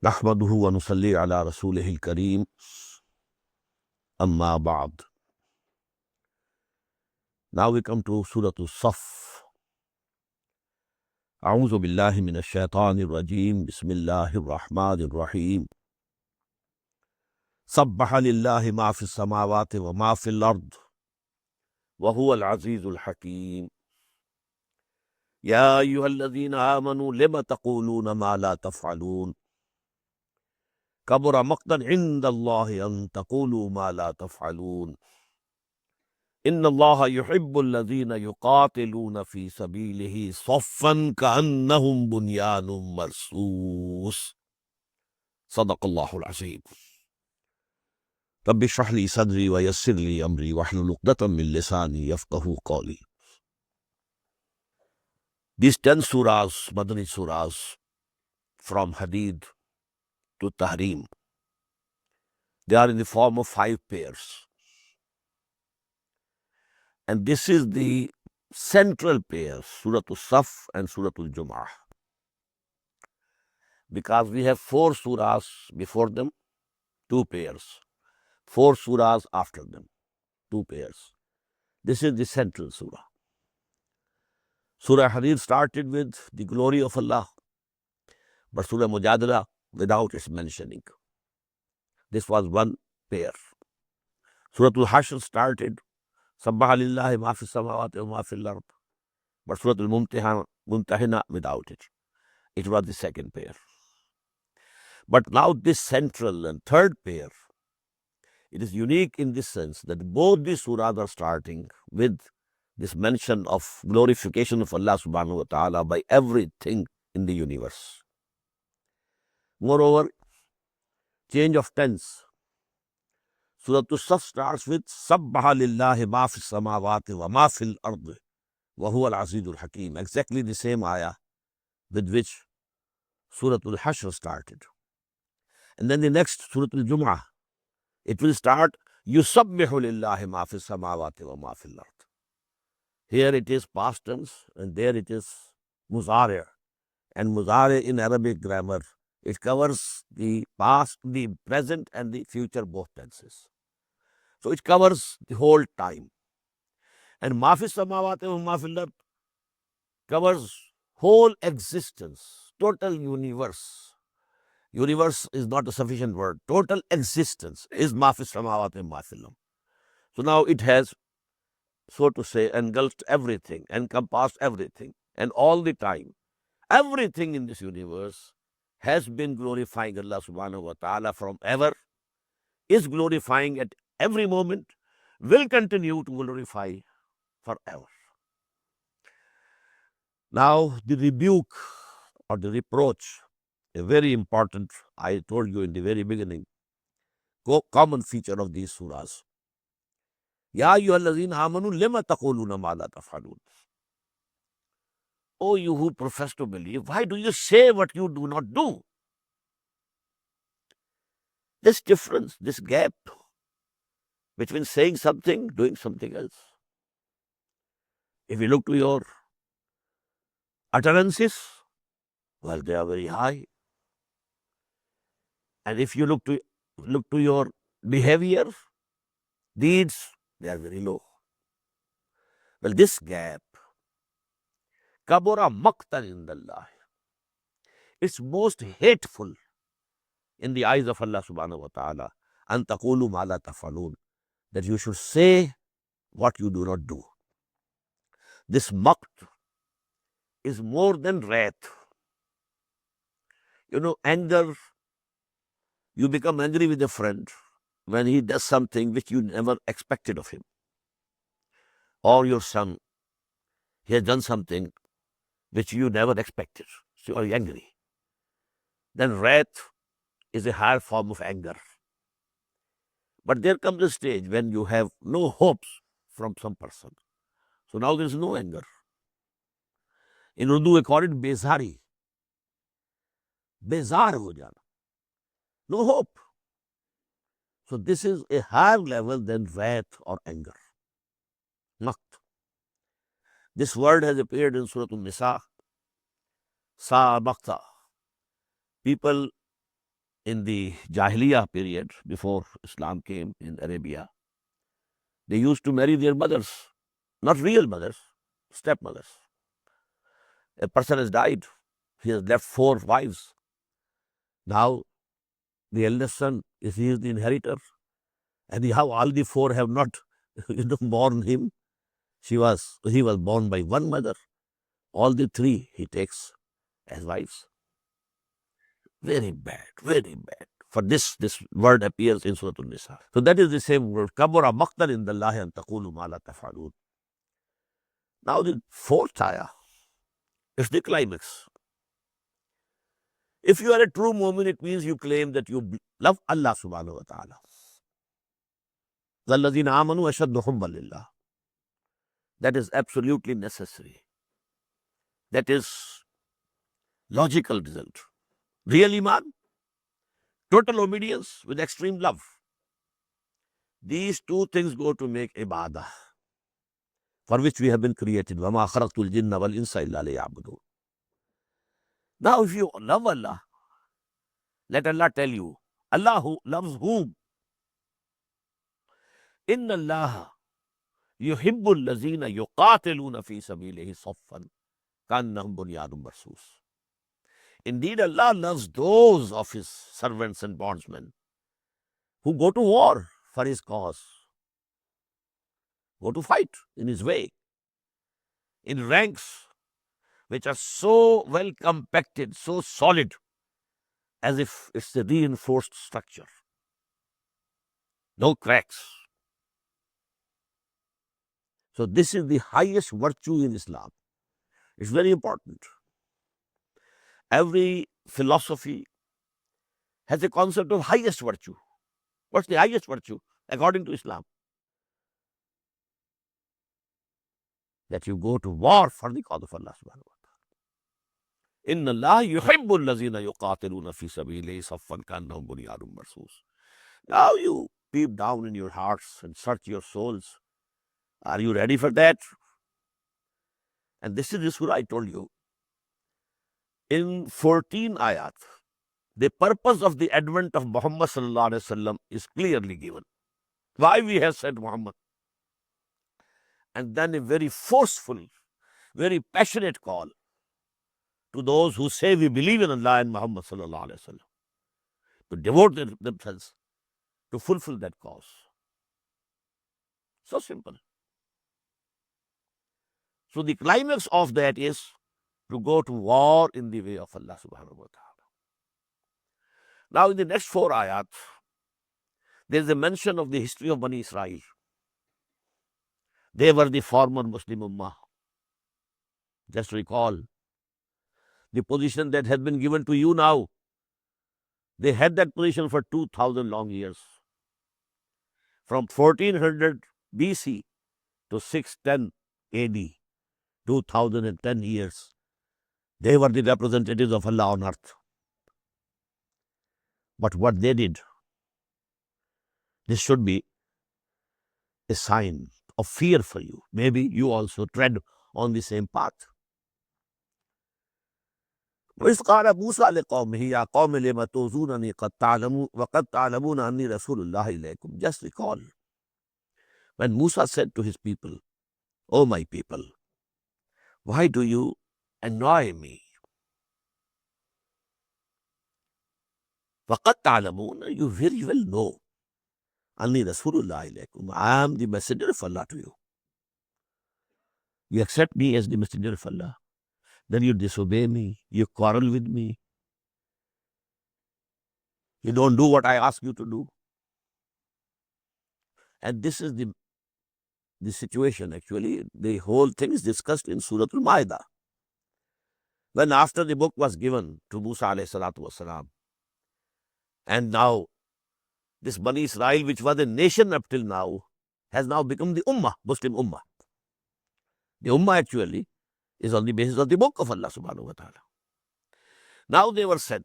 नहमदुहु व नुसल्ली अला रसूलिहिल करीम अम्मा बाद. Now we come to Surah As-Saff. A'udhu billahi minash shaitanir rajim. Bismillahir rahmanir rahim. Sabbaha lillahi ma fis samawati wa ma fil ard wa huwa al-azizul hakim. Ya ayyuhalladhina amanu lima taquluna ma la taf'alun. Kabura maqtan 'inda Allahi an taqulu ma la taf'alun. Inna Allaha yuhibbu alladhina yuqatiluna fi sabilihi saffan ka'annahum bunyanun marsus. Sadaqallahu al-azim. Rabbi shrah li sadri wa yassir li amri wahlul 'uqdatam min lisani yafqahu qawli. These 10 surahs, Madani surahs, from Hadid to Tahrim, they are in the form of 5 pairs. And this is the central pair, Surah As-Saff and Surah Al-Jumu'ah. Because we have 4 surahs before them, 2 pairs. 4 surahs after them, 2 pairs. This is the central surah. Surah Hadid started with the glory of Allah, but Surah Mujadala without its mentioning. This was one pair. Surah Al-Hashr started Sabbaha lillahi ma fis samawati wa ma fil ard, but Surah Al-Mumtahina without it. It was the second pair. But now this central and third pair, it is unique in this sense that both these surahs are starting with this mention of glorification of Allah subhanahu wa ta'ala by everything in the universe. Moreover, change of tense. Surah As-Saff starts with Sabbaha lillahi ma fis samawati wa ma fil ard wa huwa al-azizul hakim. Exactly the same ayah with which Surah Al-Hashr started. And then the next Surah Al-Jumu'ah, it will start Yusabbihu lillahi ma fis samawati wa ma fil ard. Here it is past tense and there it is muzari'. And muzari' in Arabic grammar, it covers the past, the present and the future both tenses. So it covers the whole time. And ma fis samawati wa ma fil ard covers whole existence, total universe. Universe is not a sufficient word. Total existence is ma fis samawati wa ma fil ard. So now it has, so to say, engulfed everything, encompassed everything, and all the time, everything in this universe has been glorifying Allah subhanahu wa ta'ala from ever, is glorifying at every moment, will continue to glorify forever. Now, the rebuke or the reproach, a very important, I told you in the very beginning, common feature of these surahs. Ya ayyuhallazina amanu lima taquluna ma la taf'alun. Oh, you who profess to believe, why do you say what you do not do? This difference, this gap between saying something, doing something else. If you look to your utterances, well, they are very high. And if you look to your behavior, deeds, they are very low. Well, this gap, kabura maqtan indallah, it's most hateful in the eyes of Allah subhanahu wa ta'ala, an taqulu ma la taf'alun, that you should say what you do not do. This maqt is more than wrath. You know, anger, you become angry with a friend when he does something which you never expected of him. Or your son, he has done something which you never expected. So you are angry. Then wrath is a higher form of anger. But there comes a stage when you have no hopes from some person. So now there is no anger. In Urdu, we call it bezari. Bezar ho jana. No hope. So this is a higher level than wrath or anger. Maqt. This word has appeared in Surah An-Nisa. Sa maqta. People in the Jahiliyyah period, before Islam came in Arabia, they used to marry their mothers, not real mothers, stepmothers. A person has died, he has left 4 wives. Now the eldest son is he is the inheritor, and how all the 4 have not born him. He was born by one mother. All the 3 he takes as wives. Very bad, very bad. For this word appears in Surah An-Nisa. So that is the same word. Kabura maqtan indallahi an taqulu ma la taf'alun. Now the 4th ayah is the climax. If you are a true mu'min, it means you claim that you love Allah subhanahu wa ta'ala. وَالَّذِينَ آمَنُوا أَشَدُّ حُبًّا لِلَّهِ. That is absolutely necessary. That is logical result. Real iman, total obedience with extreme love. These 2 things go to make ibadah, for which we have been created. وَمَا خَلَقْتُ الْجِنَّ وَالْإِنسَ إِلَّا لِيَعْبُدُونَ. Now if you love Allah, let Allah tell you, Allah who loves whom? إِنَّ اللَّهَ يُحِبُّ الَّذِينَ يُقَاتِلُونَ فِي سَبِيلِهِ صَفًّا كَأَنَّهُمْ بُنْيَانٌ مَرْصُوصٌ. Indeed, Allah loves those of His servants and bondsmen who go to war for His cause, go to fight in His way, in ranks which are so well compacted, so solid, as if it's a reinforced structure. No cracks. So this is the highest virtue in Islam. It's very important. Every philosophy has a concept of highest virtue. What's the highest virtue according to Islam? That you go to war for the cause of Allah subhanahu wa ta'ala. Inna Allah yuhibbu allazina yuqatiluna fi sabilihi saffan ka'annahum bunyanun marsus. Now you peep down in your hearts and search your souls. Are you ready for that? And this is the surah I told you. In 14 ayat, the purpose of the advent of Muhammad sallallahu alaihi wasallam is clearly given. Why we have sent Muhammad? And then a very forceful, very passionate call to those who say we believe in Allah and Muhammad sallallahu alaihi wasallam to devote themselves to fulfill that cause. So simple. So the climax of that is to go to war in the way of Allah subhanahu wa ta'ala. Now in the next 4 ayat, there is a mention of the history of Bani Israel. They were the former Muslim Ummah. Just recall the position that has been given to you now. They had that position for 2,000 long years. From 1400 BC to 610 AD, 2010 years. They were the representatives of Allah on earth. But what they did, this should be a sign of fear for you. Maybe you also tread on the same path. وَإِذْ قَالَ مُوسَىٰ لِقَوْمِهِ يَا قَوْمِ لِمَ تُؤْذُونَنِي وَقَدْ تَعْلَمُونَ أَنِّي رَسُولُ اللَّهِ إِلَيْكُمْ. Just recall when Musa said to his people, "O my people, why do you annoy me? وَقَدْ تَعْلَمُونَ, you very well know, أَنِّي رَسُولُ اللَّهِ إِلَيْكُمْ, I am the messenger of Allah to you. You accept me as the messenger of Allah. Then you disobey me, you quarrel with me, you don't do what I ask you to do." And this is the situation actually. The whole thing is discussed in Surah Al-Ma'idah. When after the book was given to Musa alayhi salatu wasalam, And now, this Bani Israel, which was a nation up till now, has now become the Ummah, Muslim Ummah. The Ummah actually is on the basis of the book of Allah subhanahu wa ta'ala. Now they were said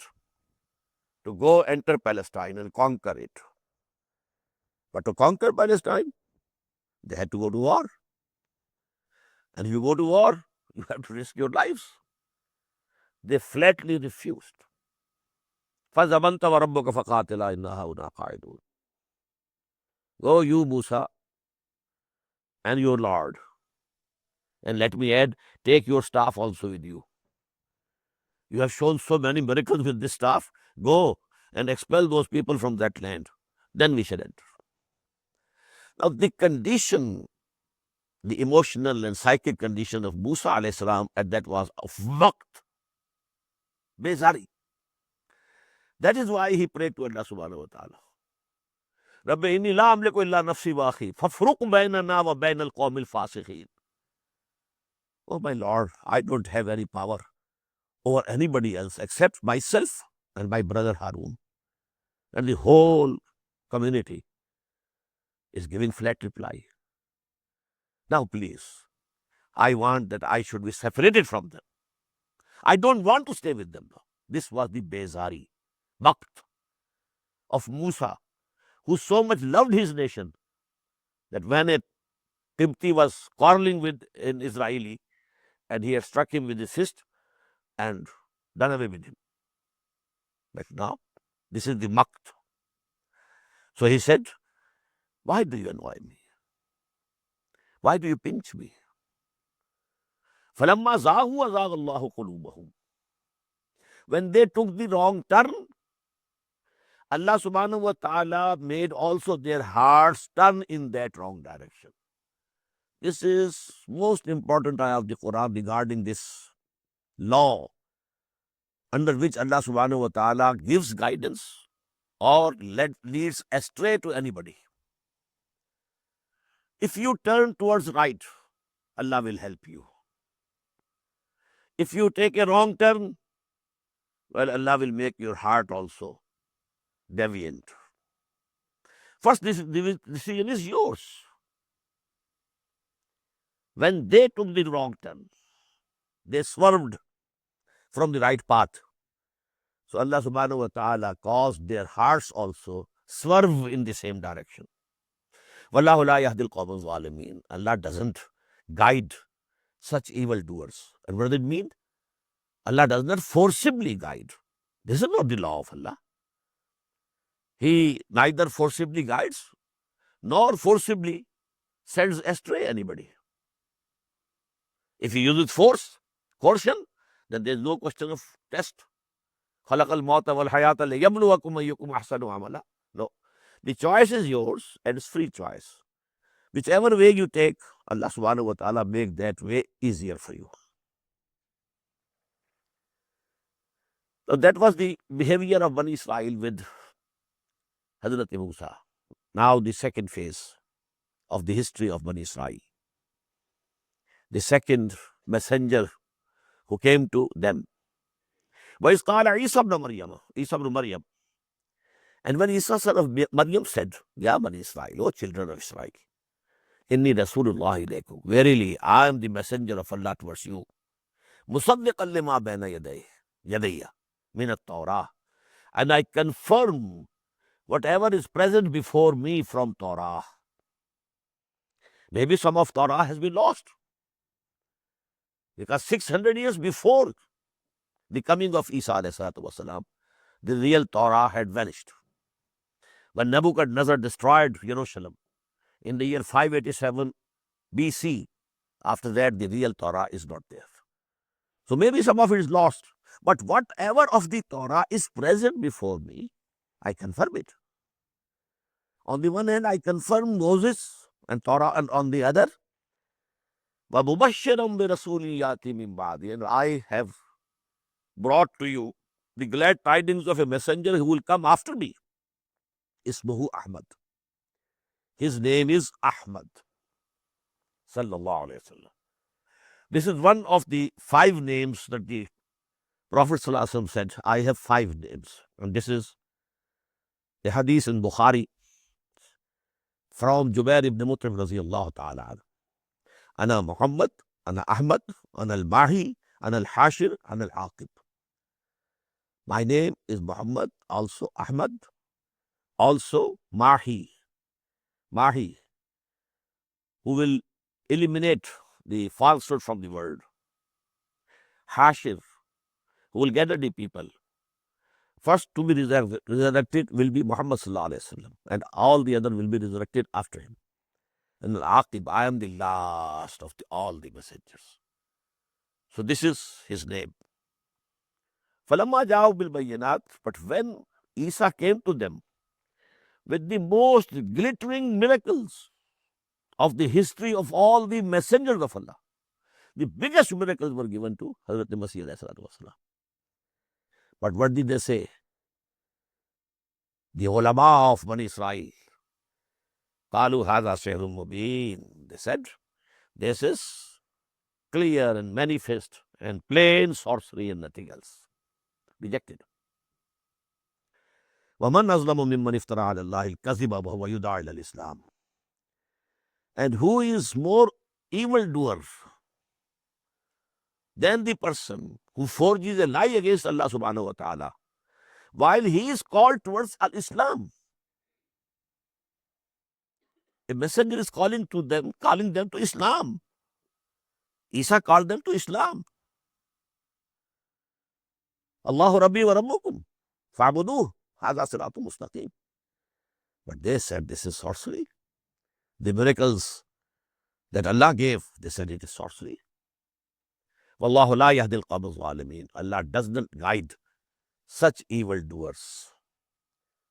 to go enter Palestine and conquer it. But to conquer Palestine, they had to go to war. And if you go to war, you have to risk your lives. They flatly refused. فَزَمَنْتَ وَرَبُّكَ فَقَاتِلَا إِنَّا هَؤُلَاءِ قَاعِدُونَ. Go you, Musa, and your Lord. And let me add, take your staff also with you. You have shown so many miracles with this staff. Go and expel those people from that land. Then we shall enter. Now the condition, the emotional and psychic condition of Musa alayhi salam at that was of waqt, bezari. That is why he prayed to Allah subhanahu wa ta'ala. Rabbi inni la amliku illa nafsi wa akhi fafruq bainana wa bain al-qawm al-fasiqin. Oh my Lord, I don't have any power over anybody else except myself and my brother Harun. And the whole community is giving flat reply. Now please, I want that I should be separated from them. I don't want to stay with them. This was the bezari, waqt of Musa, who so much loved his nation that when a Qibti was quarreling with an Israeli and he had struck him with his fist and done away with him. But now, this is the waqt. So he said, why do you annoy me? Why do you pinch me? فَلَمَّا زَاغُوا أَزَاغَ اللَّهُ قُلُوبَهُمْ. When they took the wrong turn, Allah subhanahu wa ta'ala made also their hearts turn in that wrong direction. This is most important ayah of the Quran regarding this law under which Allah subhanahu wa ta'ala gives guidance or leads astray to anybody. If you turn towards right, Allah will help you. If you take a wrong turn, well, Allah will make your heart also deviant. First, this decision is yours. When they took the wrong turn, they swerved from the right path. So Allah subhanahu wa ta'ala caused their hearts also swerve in the same direction. Wallahu la yahdil qawma zalimin. Allah doesn't guide such evildoers. And what does it mean? Allah does not forcibly guide. This is not the law of Allah. He neither forcibly guides nor forcibly sends astray anybody. If he uses force, coercion, then there is no question of test. خَلَقَ الْمَوْتَ وَالْحَيَاةَ لِيَبْلُوَكُمْ أَيُّكُمْ أَحْسَنُ عَمَلًا. No. The choice is yours and it's free choice. Whichever way you take, Allah subhanahu wa ta'ala make that way easier for you. So that was the behavior of Bani Israel with Hazrat Musa. Now the second phase of the history of Bani Israel. The second messenger who came to them. وَإِذْ قَالَ عِيسَى ibn Maryam, Isa ibn Maryam. And when Isa son of Maryam said, Ya Bani Israel, O children of Israel, Inni Rasulullah ilaykum. Verily, I am the messenger of Allah towards you. مُصَدِّقًا لِمَا بَيْنَ يَدَيَّ مِنَ التَّوْرَاةِ. And I confirm whatever is present before me from Torah. Maybe some of Torah has been lost. Because 600 years before the coming of Isa ﷺ, the real Torah had vanished. When Nebuchadnezzar destroyed Jerusalem in the year 587 BC, after that the real Torah is not there. So maybe some of it is lost. But whatever of the Torah is present before me, I confirm it. On the one hand, I confirm Moses and Torah, and on the other, وَمُبَشِّرًا بِرَسُولٍ يَأْتِي مِن بَعْدِي. And I have brought to you the glad tidings of a messenger who will come after me. Ismuhu Ahmad. His name is Ahmad. Sallallahu Alaihi Wasallam. This is one of the 5 names that the Prophet ﷺ said, I have 5 names. And this is A hadith in Bukhari from Jubair ibn Mut'im radiyallahu ta'ala anhu. Ana Muhammad, Ana Ahmad, Ana al-Mahi, Ana al-Hashir, Ana al-Aqib. My name is Muhammad, also Ahmad, also Mahi, who will eliminate the falsehood from the world. Hashir, who will gather the people. First to be resurrected will be Muhammad sallallahu alaihi wasallam, and all the other will be resurrected after him. And Al-Aqib, I am the last of all the messengers. So this is his name. Falamma ja'u bil bayyinat, but when Isa came to them with the most glittering miracles of the history of all the messengers of Allah, the biggest miracles were given to Hazrat Masih alayhi salatu wasalam. But what did they say? The ulama of Bani Israel, Qalu hadha sihrun mubin. They said, this is clear and manifest and plain sorcery and nothing else. Rejected. وَمَنْ أَظْلَمُ مِمَّنِ افْتَرَى عَلَى اللَّهِ الْكَذِبَ وَهُوَ يُدْعَى إِلَى الْإِسْلَامِ. And who is more evildoer than the person who forges a lie against Allah subhanahu wa ta'ala while he is called towards al-Islam? A messenger is calling them to Islam. Isa called them to Islam. Allahu Rabbi wa Rabbukum fa'buduh hadha siratum mustaqim. But they said this is sorcery. The miracles that Allah gave, they said it is sorcery. Wallahu la yahdi al-qawm al-zalimin. Allah does not guide such evildoers,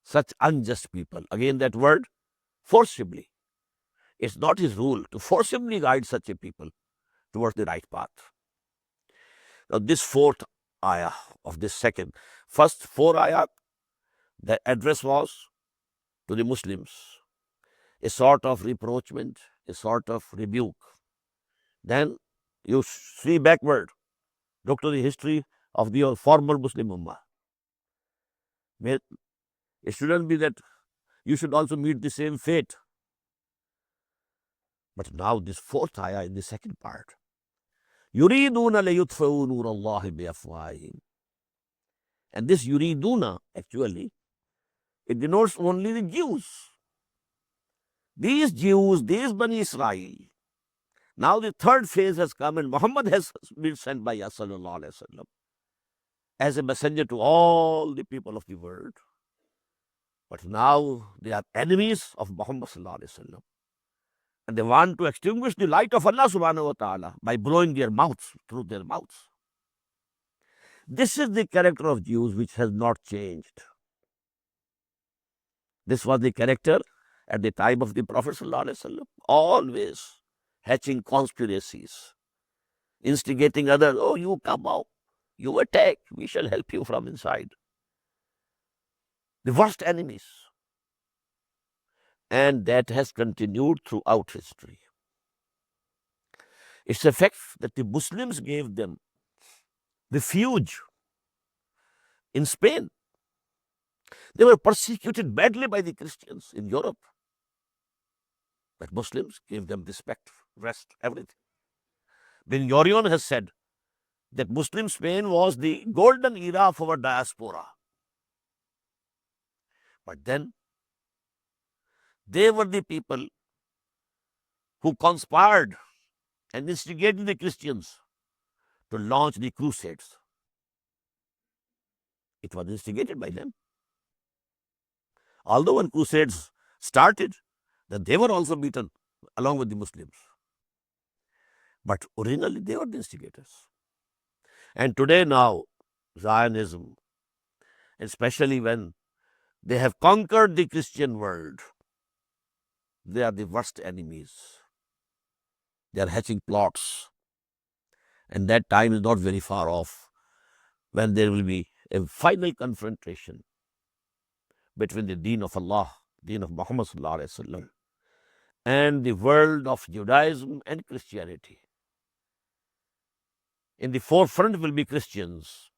such unjust people. Again that word, forcibly. It's not his rule to forcibly guide such a people towards the right path. Now this fourth ayah of this first four ayah, the address was to the Muslims, a sort of reproachment, a sort of rebuke. Then you see backward, look to the history of the former Muslim Ummah. It shouldn't be that you should also meet the same fate. But now this fourth ayah in the second part, yuriduna liyutfa'u nur Allah biafwahihim. And this yuriduna, actually, it denotes only the Jews. These Jews, these Bani Israel. Now the third phase has come and Muhammad has been sent by us sallallahu alaihi wasallam as a messenger to all the people of the world. But now they are enemies of Muhammad sallallahu alaihi wasallam. And they want to extinguish the light of Allah subhanahu wa ta'ala by blowing their mouths, through their mouths. This is the character of Jews which has not changed. This was the character at the time of the Prophet sallallahu alaihi wasallam, always hatching conspiracies, instigating others, oh, you come out, you attack, we shall help you from inside. The worst enemies. And that has continued throughout history. It's a fact that the Muslims gave them refuge in Spain. They were persecuted badly by the Christians in Europe. But Muslims gave them respect, rest, everything. Ben Gurion has said that Muslim Spain was the golden era of our diaspora. But then they were the people who conspired and instigated the Christians to launch the crusades. It was instigated by them. Although when crusades started, then they were also beaten along with the Muslims. But originally they were the instigators. And today now, Zionism, especially when they have conquered the Christian world, they are the worst enemies. They are hatching plots. And that time is not very far off when there will be a final confrontation between the deen of Allah, deen of Muhammad sallallahu alaihi wasallam, and the world of Judaism and Christianity. In the forefront will be Christians,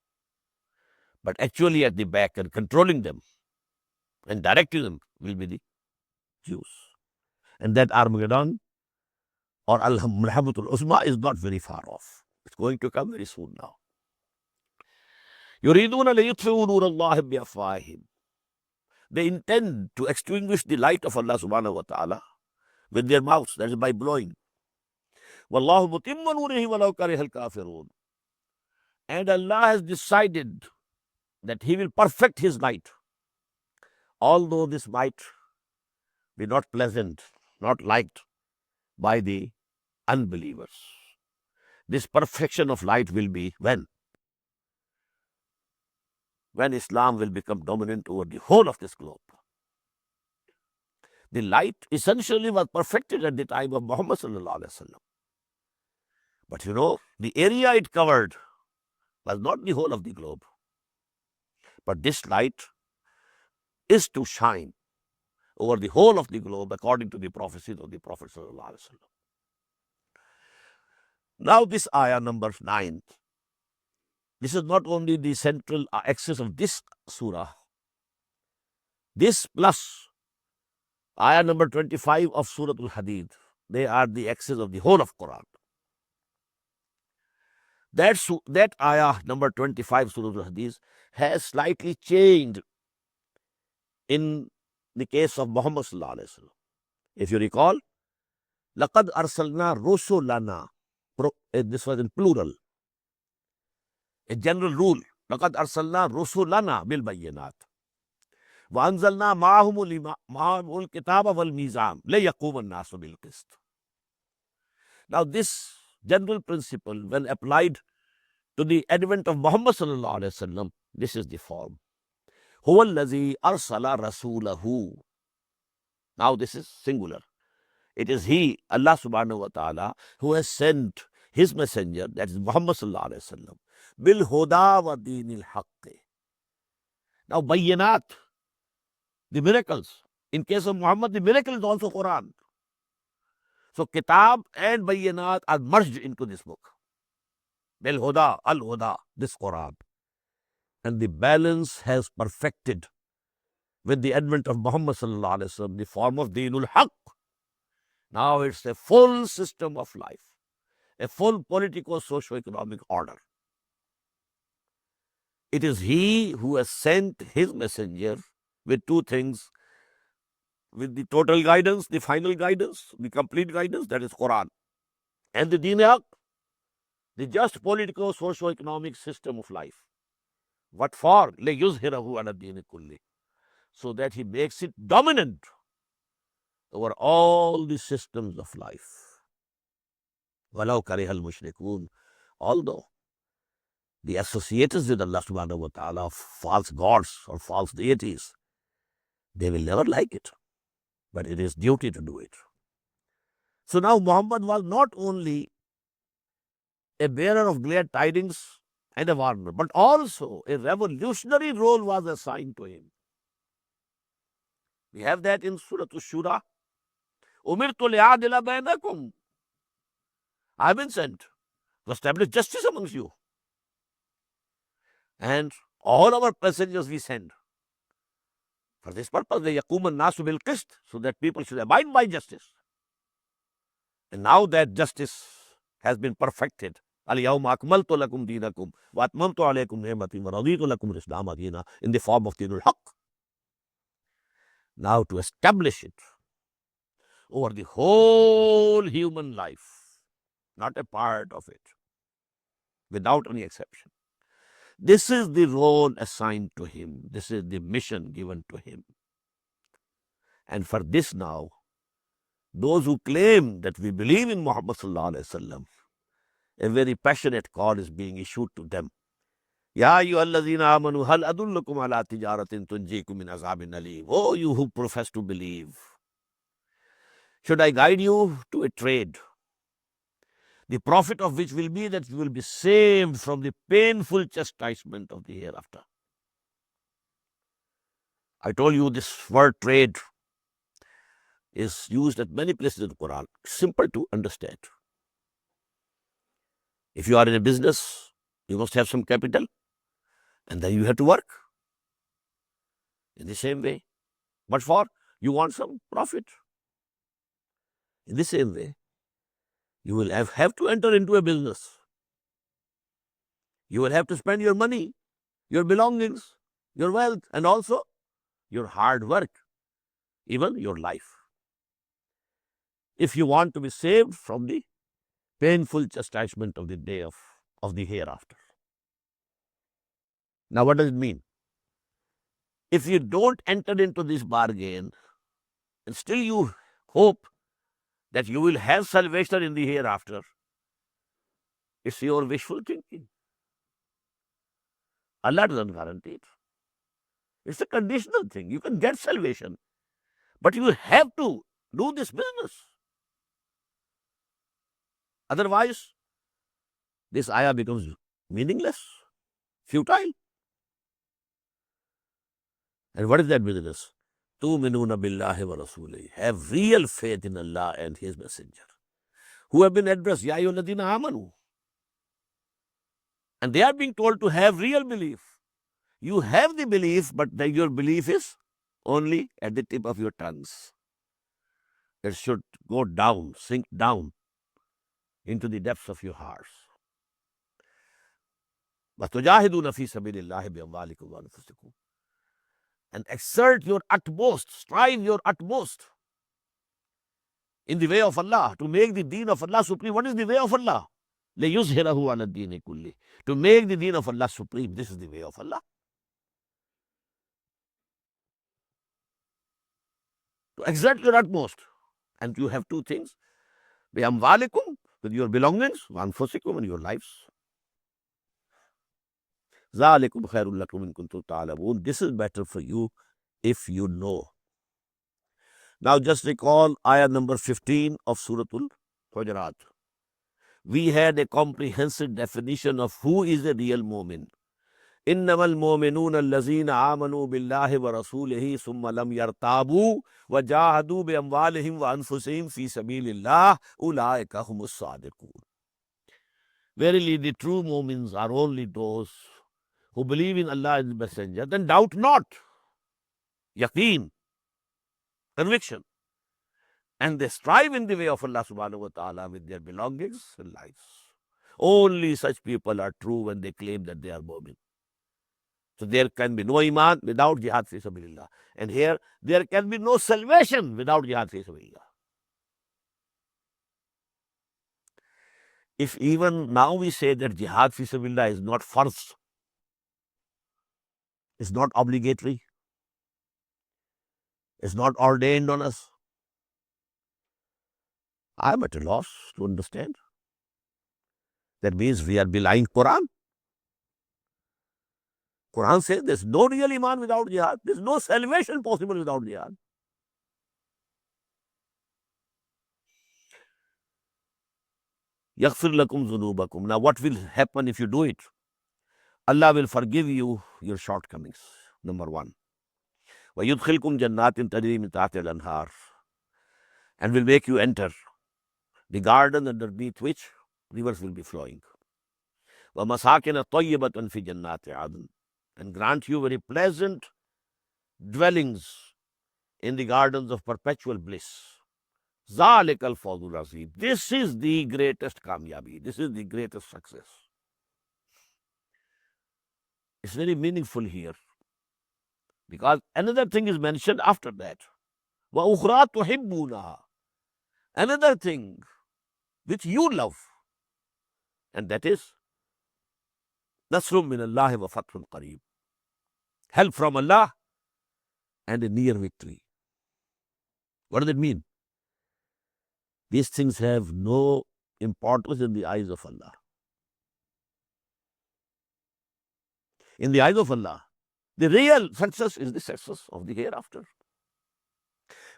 but actually at the back and controlling them and directing them will be the Jews. And that Armageddon or Al-Mulhamatul Uzma is not very far off. It's going to come very soon now. يُرِيدُونَ لِيُطْفِئُوا نُورَ اللَّهِ بِأَفْوَاهِهِمْ. They intend to extinguish the light of Allah subhanahu wa ta'ala with their mouths, that is by blowing. وَاللَّهُ مُتِمَّ نُورِهِ وَلَوْ كَرِهَ الْكَافِرُونَ. And Allah has decided that He will perfect His light, although this might be not pleasant, not liked by the unbelievers. This perfection of light will be when? When Islam will become dominant over the whole of this globe. The light essentially was perfected at the time of Muhammad sallallahu alaihi wasallam. But you know, the area it covered was not the whole of the globe. But this light is to shine over the whole of the globe according to the prophecies of the Prophet sallallahu alaihi wasallam. Now this ayah number 9, this is not only the central axis of this surah. This plus ayah number 25 of Surah Al-Hadid, they are the axis of the whole of Quran. That ayah number 25, Surah Al-Hadid, has slightly changed in the case of Muhammad sallallahu alaihi wasallam. If you recall, لَقَدْ أَرْسَلْنَا رُسُلَنَا. This was in plural. A general rule. لَقَدْ أَرْسَلْنَا رُسُلَنَا بِالْبَيِّنَاتِ وَأَنزَلْنَا مَعَهُمُ الْكِتَابَ وَالْمِيزَانَ لِيَقُومَ النَّاسُ بِالْقِسْطِ. Now this general principle, when applied to the advent of Muhammad sallallahu alaihi wasallam, this is the form. هُوَ الَّذِي أَرْسَلَ رَسُولَهُ. Now this is singular. It is He, Allah subhanahu wa ta'ala, who has sent His messenger, that is Muhammad sallallahu alaihi wasallam, bil huda wa dinil haqq. Now bayyinat, the miracles. In case of Muhammad, the miracle is also Quran. So kitab and bayyinat are merged into this book. Bil huda, al huda, this Quran. And the balance has perfected with the advent of Muhammad sallallahu alaihi wasallam, the form of dinul haqq. Now it's a full system of life, a full political, socio-economic order. It is He who has sent His messenger with two things, with the total guidance, the final guidance, the complete guidance, that is Quran, and the Deen Haq, the just political, socio-economic system of life. What for? لِيُظْهِرَهُ عَلَى الدِّينِ كُلِّهِ. So that He makes it dominant over all the systems of life. وَلَوْ كَرِهَ الْمُشْرِكُونَ. Although the associators with Allah subhanahu wa ta'ala, false gods or false deities, they will never like it. But it is duty to do it. So now Muhammad was not only a bearer of glad tidings and a warner, but also a revolutionary role was assigned to him. We have that in Surah Ash-Shura. أُمِرْتُ لِأَعْدِلَ بَيْنَكُمْ. I have been sent to establish justice amongst you. And all our messengers we send for this purpose, لِيَقُومَ النَّاسُ بِالْقِسْطِ, so that people should abide by justice. And now that justice has been perfected, الْيَوْمَ أَكْمَلْتُ لَكُمْ دِينَكُمْ وَأَتْمَمْتُ عَلَيْكُمْ نِعْمَتِي وَرَضِيتُ لَكُمْ الْإِسْلَامَ دِينًا, in the form of Dinul Haq. Now to establish it over the whole human life, not a part of it, without any exception. This is the role assigned to him. This is the mission given to him. And for this now, those who claim that we believe in Muhammad sallallahu alaihi wasallam, a very passionate call is being issued to them. Ya ayyuhalladhina amanu hal adullukum ala tijaratin tunjikum min azabin alim. Oh, you who profess to believe, should I guide you to a trade, the profit of which will be that you will be saved from the painful chastisement of the hereafter. I told you this word trade is used at many places in the Quran. Simple to understand. If you are in a business, you must have some capital, and then you have to work. In the same way, What for? You want some profit. In the same way, you will have to enter into a business. You will have to spend your money, your belongings, your wealth, and also your hard work, even your life, if you want to be saved from the painful chastisement of the day of the hereafter. Now, what does it mean? If you don't enter into this bargain and still you hope that you will have salvation in the hereafter, it's your wishful thinking. Allah doesn't guarantee it. It's a conditional thing. You can get salvation, but you have to do this business. Otherwise, this ayah becomes meaningless, futile. And what is that business? Tu'minuna billahi wa rasulihi. Have real faith in Allah and His Messenger, who have been addressed, Ya ayyuhalladhina amanu. And they are being told to have real belief. You have the belief, but your belief is only at the tip of your tongues. It should go down, sink down into the depths of your hearts. وَتُجَاهِدُونَ فِي سَبِيلِ اللَّهِ بِأَمْوَالِكُمْ وَأَنفُسِكُمْ. And exert your utmost, strive your utmost in the way of Allah, to make the deen of Allah supreme. What is the way of Allah? لَيُظْهِرَهُ عَلَى الدِّينِ كُلِّهِ. To make the deen of Allah supreme. This is the way of Allah. To exert your utmost. And you have two things. بِأَمْوَالِكُمْ, with your belongings, وَأَنفُسِكُمْ, and your lives. ذَلِكُمْ خَيْرٌ لَكُمْ إِن كُنتُمْ تَعْلَمُونَ. This is better for you if you know. Now just recall ayah number 15 of Suratul Hujurat. We had a comprehensive definition of who is a real mu'min. إِنَّمَا الْمُؤْمِنُونَ الَّذِينَ آمَنُوا بِاللَّهِ وَرَسُولِهِ ثُمَّ لَمْ يَرْتَابُوا وَجَاهَدُوا بِأَمْوَالِهِمْ وَأَنفُسِهِمْ فِي سَبِيلِ اللَّهِ أُولَٰئِكَ هُمُ الصَّادِقُونَ. Verily, the true mu'mins are only those who believe in Allah and His Messenger, then doubt not. Yaqeen, conviction. And they strive in the way of Allah subhanahu wa ta'ala with their belongings and lives. Only such people are true when they claim that they are mu'min. So there can be no iman without jihad fi sabilillah. And here, there can be no salvation without jihad fi sabilillah. If even now we say that jihad fi sabilillah is not farz, it's not obligatory, it's not ordained on us, I'm at a loss to understand. That means we are belying Quran. Quran says there's no real iman without jihad. There's no salvation possible without jihad. يَغْفِرْ لَكُمْ ذُنُوبَكُمْ. Now what will happen if you do it? Allah will forgive you your shortcomings. Number one. وَيُدْخِلْكُمْ جَنَّاتٍ تَجْرِي مِنْ تَحْتِهَا الْأَنْهَارُ. And will make you enter the garden underneath which rivers will be flowing. وَمَسَاكِنَ طَيِّبَةً فِي جَنَّاتِ عَدْنٍ. And grant you very pleasant dwellings in the gardens of perpetual bliss. ذَلِكَ الْفَوْزُ الْعَظِيمُ. This is the greatest kamyabi. This is the greatest success. It's very meaningful here, because another thing is mentioned after that. وَأُخْرَى تُحِبُّونَهَا. Another thing which you love, and that is نَصْرٌ مِّنَ اللَّهِ وَفَتْحٌ قَرِيبٌ. Help from Allah and a near victory. What does it mean? These things have no importance in the eyes of Allah. In the eyes of Allah, the real success is the success of the hereafter.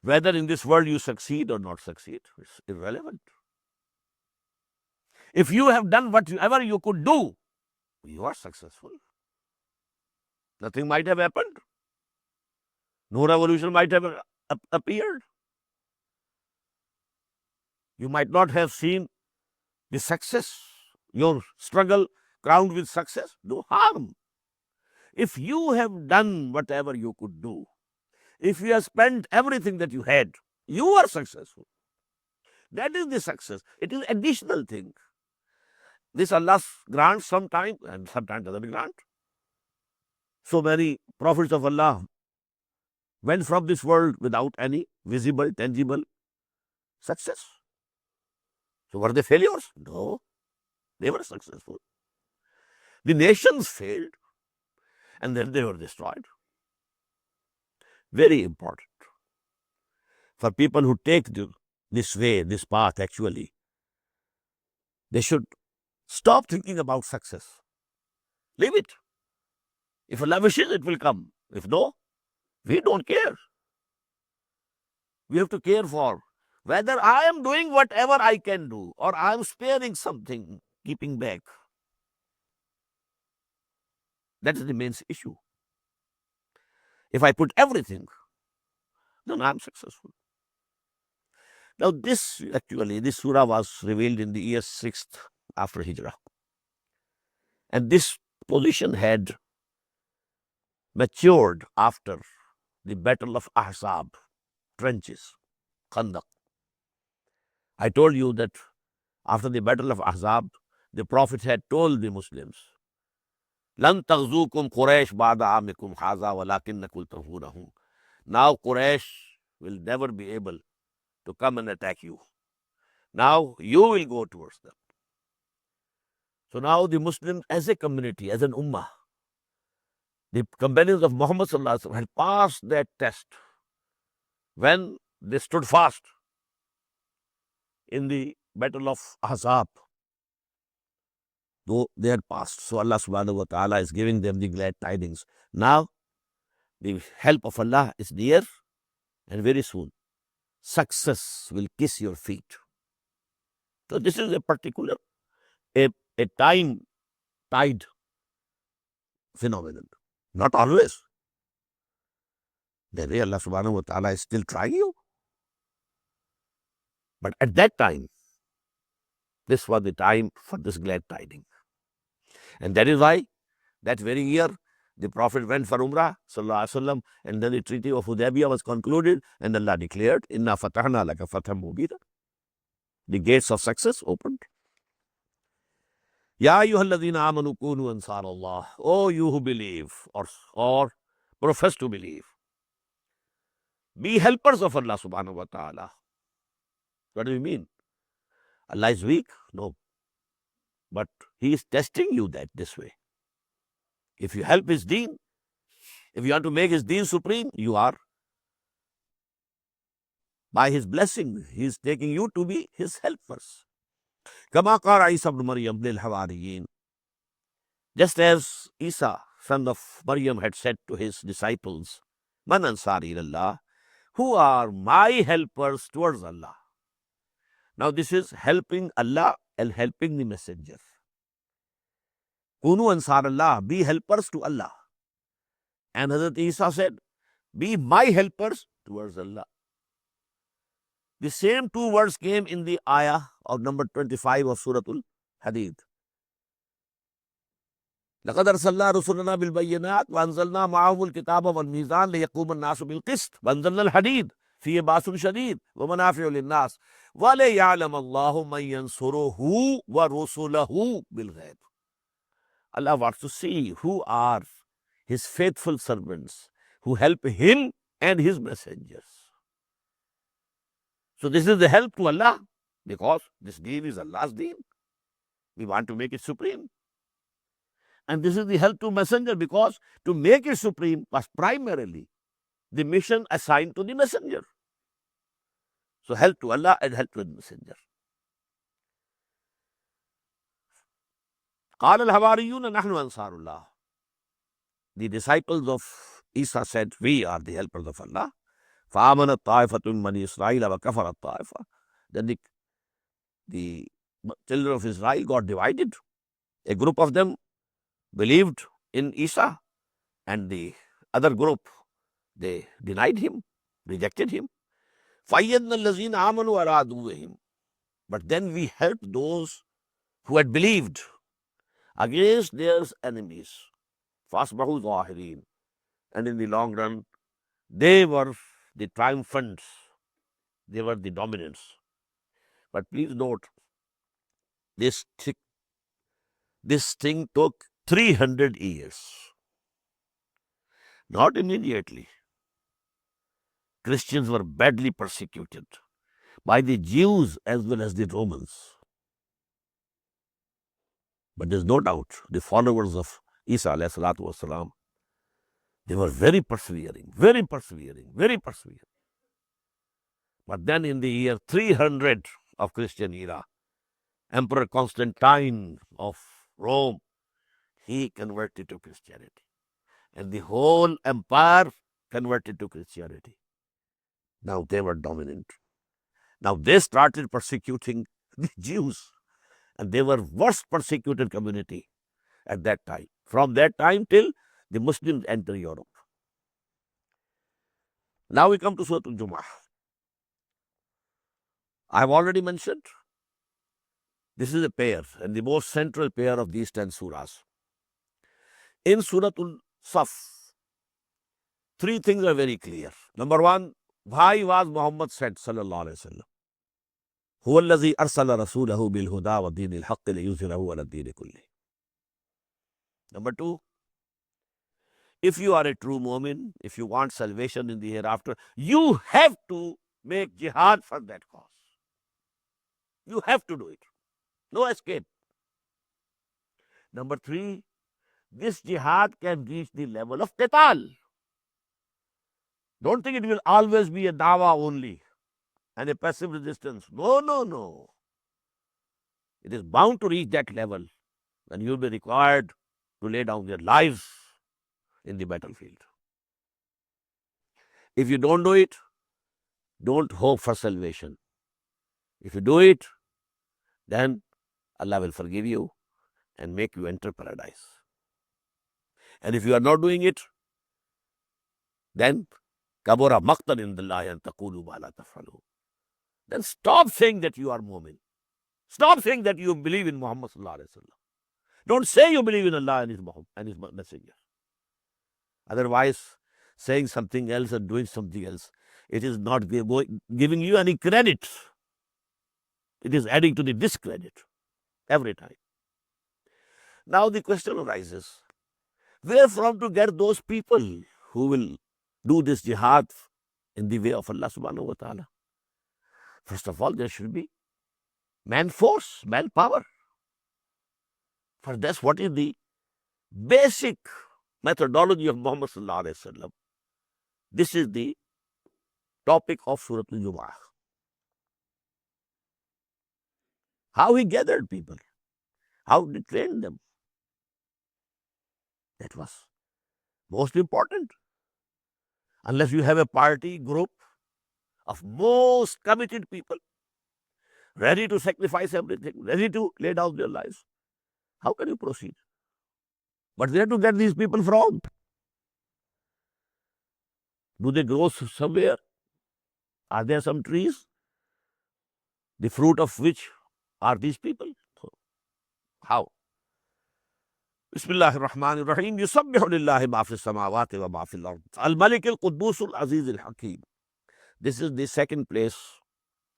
Whether in this world you succeed or not succeed, it's irrelevant. If you have done whatever you could do, you are successful. Nothing might have happened. No revolution might have appeared. You might not have seen the success, your struggle crowned with success. No harm. If you have done whatever you could do, If you have spent everything that you had, you are successful. That is the success. It is additional thing. This Allah grants sometime and sometimes doesn't grant. So many prophets of Allah went from this world without any visible, tangible success. So were they failures? No, they were successful. The nations failed and then they were destroyed. Very important for people who take this way, this path actually. They should stop thinking about success. Leave it. If Allah wishes, it will come. If no, we don't care. We have to care for whether I am doing whatever I can do or I am sparing something, keeping back. That is the main issue. If I put everything, then I am successful. Now this surah was revealed in the year 6th after Hijrah. And this position had matured after the Battle of Ahzab, trenches, Khandaq. I told you that after the Battle of Ahzab, the Prophet had told the Muslims, "Lan taghzukum Quraysh ba'da amikum haza walakinnakum tanfurahum." Now Quraysh will never be able to come and attack you. Now you will go towards them. So now the Muslims as a community, as an ummah, the companions of Muhammad sallallahu alaihi wasallam had passed that test when they stood fast in the Battle of Ahzab. Though they had passed. So Allah subhanahu wa ta'ala is giving them the glad tidings. Now the help of Allah is near and very soon success will kiss your feet. So this is a particular, a time-tied phenomenon. Not always. The way Allah subhanahu wa ta'ala is still trying you. But at that time, this was the time for this glad tidings. And that is why that very year the Prophet went for Umrah sallallahu alaihi wasallam, and then the Treaty of Hudaybiyah was concluded, and Allah declared, "Inna fatahna laka fatham mubina." The gates of success opened. Ya ayyuhalladhina amanu kunu ansar Allah. Oh, you who believe or profess to believe, be helpers of Allah subhanahu wa ta'ala. What do you mean? Allah is weak? No. But He is testing you this way. If you help His deen, if you want to make His deen supreme, you are. By His blessing, He is taking you to be His helpers. Kama qala Isa ibn Maryam lil Hawariyin. Just as Isa, son of Maryam, had said to his disciples, Man ansari ilallah, who are my helpers towards Allah. Now this is helping Allah and helping the messenger. Kunu ansar Allah, be helpers to Allah. And Hazrat Isa said, be my helpers towards Allah. The same two words came in the ayah of number 25 of Surah Al-Hadid. لقد أرسلنا رسلنا بالبينات وأنزلنا معهم الكتاب والميزان ليقوم الناس بالقسط وأنزلنا الحديد فيه بأس شديد ومنافع للناس وليعلم الله من ينصره ورسله بالغيب. Allah wants to see who are His faithful servants who help Him and His messengers. So this is the help to Allah because this deen is Allah's deen. We want to make it supreme. And this is the help to messenger because to make it supreme was primarily the mission assigned to the messenger. So help to Allah and help to the messenger. قال الحواريون نحن أنصار الله. The disciples of Isa said, we are the helpers of Allah. فآمنت طائفة من بني إسرائيل وكفرت طائفة. Then the children of Israel got divided. A group of them believed in Isa, and the other group, they denied him, rejected him. فَأَيَّدْنَا الَّذِينَ آمَنُوا عَلَىٰ عَدُوِّهِمْ. But then we helped those who had believed against their enemies. فَأَصْبَحُوا ظَاهِرِينَ. And in the long run, They were the triumphants. They were the dominants. But please note, this thing took 300 years. Not immediately. Christians were badly persecuted by the Jews as well as the Romans. But there's no doubt the followers of Isa alayhi salatu wasalam, they were very persevering, very persevering, very persevering. But then in the year 300 of Christian era, Emperor Constantine of Rome, he converted to Christianity. And the whole empire converted to Christianity. Now they were dominant. Now they started persecuting the Jews. And they were worst persecuted community at that time. From that time till the Muslims enter Europe. Now we come to Surah Al-Jumu'ah. I have already mentioned, this is a pair and the most central pair of these 10 surahs. In Surah Al-Saf, three things are very clear. Number one, why was Muhammad said, sallallahu alayhi wa sallam, هو الذي أرسل رسوله بالهدى ودين الحق ليظهره على الدين كله. Number two, if you are a true mu'min, if you want salvation in the hereafter, you have to make jihad for that cause. You have to do it. No escape. Number three, this jihad can reach the level of qital. Don't think it will always be a dawah only and a passive resistance. No, no, no. It is bound to reach that level and you will be required to lay down your lives in the battlefield. If you don't do it, don't hope for salvation. If you do it, then Allah will forgive you and make you enter paradise. And if you are not doing it, then kabura maqtan indallahi an taqulu ma la taf'alun. Then stop saying that you are mu'min. Stop saying that you believe in Muhammad sallallahu alaihi wasallam. Don't say you believe in Allah and His messenger. Otherwise, saying something else and doing something else, it is not giving you any credit. It is adding to the discredit every time. Now the question arises, where from to get those people who will do this jihad in the way of Allah subhanahu wa ta'ala? First of all, there should be man force, manpower. For this, what is the basic methodology of Muhammad sallallahu alaihi wasallam? This is the topic of Surah Al-Jumu'ah. How he gathered people, how he trained them. That was most important. Unless you have a party group of most committed people, ready to sacrifice everything, ready to lay down their lives, how can you proceed? But where to get these people from? Do they grow somewhere? Are there some trees, the fruit of which are these people? How? Bismillahir Rahmanir Rahim. Yusabbihu lillahi ma fis samawati wa ma fil ard. Al-Malik al-Quddus al-Aziz al-Hakim. This is the second place